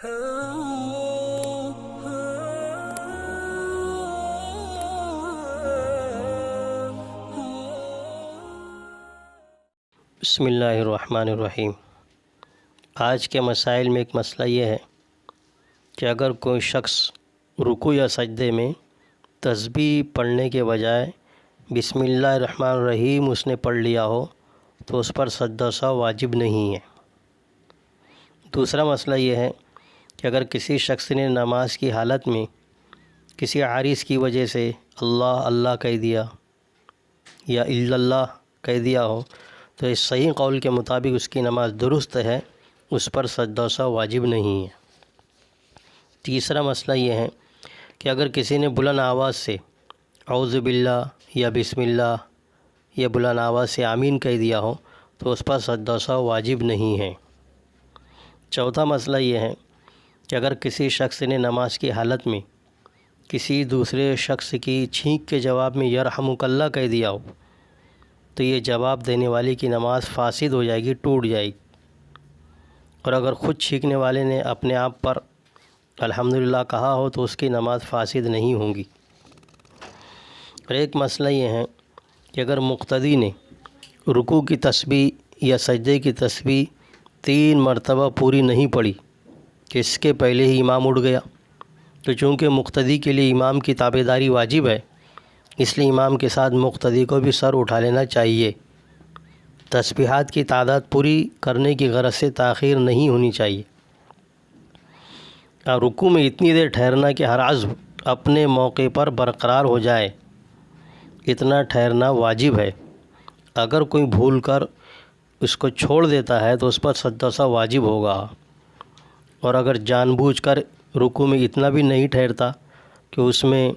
بسم اللہ الرحمن الرحیم۔ آج کے مسائل میں ایک مسئلہ یہ ہے کہ اگر کوئی شخص رکوع یا سجدے میں تسبیح پڑھنے کے بجائے بسم اللہ الرحمن الرحیم اس نے پڑھ لیا ہو تو اس پر سجدہ سہو واجب نہیں ہے۔ دوسرا مسئلہ یہ ہے کہ اگر کسی شخص نے نماز کی حالت میں کسی عارض کی وجہ سے اللہ اللہ کہہ دیا یا الا اللہ کہہ دیا ہو تو اس صحیح قول کے مطابق اس کی نماز درست ہے، اس پر سجدہ سہو واجب نہیں ہے۔ تیسرا مسئلہ یہ ہے کہ اگر کسی نے بلند آواز سے اعوذ باللہ یا بسم اللہ یا بلند آواز سے آمین کہہ دیا ہو تو اس پر سجدہ سہو واجب نہیں ہے۔ چوتھا مسئلہ یہ ہے کہ اگر کسی شخص نے نماز کی حالت میں کسی دوسرے شخص کی چھینک کے جواب میں یرحمک اللہ کہہ دیا ہو تو یہ جواب دینے والے کی نماز فاسد ہو جائے گی، ٹوٹ جائے گی۔ اور اگر خود چھینکنے والے نے اپنے آپ پر الحمدللہ کہا ہو تو اس کی نماز فاسد نہیں ہوں گی۔ اور ایک مسئلہ یہ ہے کہ اگر مقتدی نے رکوع کی تسبیح یا سجدے کی تسبیح 3 مرتبہ پوری نہیں پڑھی کہ اس کے پہلے ہی امام اٹھ گیا تو چونکہ مقتدی کے لیے امام کی تابعداری واجب ہے اس لیے امام کے ساتھ مقتدی کو بھی سر اٹھا لینا چاہیے۔ تسبیحات کی تعداد پوری کرنے کی غرض سے تاخیر نہیں ہونی چاہیے۔ اور رکوع میں اتنی دیر ٹھہرنا کہ ہر عضو اپنے موقع پر برقرار ہو جائے، اتنا ٹھہرنا واجب ہے۔ اگر کوئی بھول کر اس کو چھوڑ دیتا ہے تو اس پر سجدہ سہو واجب ہوگا، اور اگر جان بوجھ کر رکوع میں اتنا بھی نہیں ٹھہرتا کہ اس میں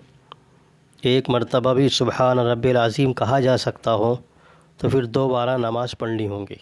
ایک مرتبہ بھی سبحان رب العظیم کہا جا سکتا ہو تو پھر دوبارہ نماز پڑھنی ہوں گی۔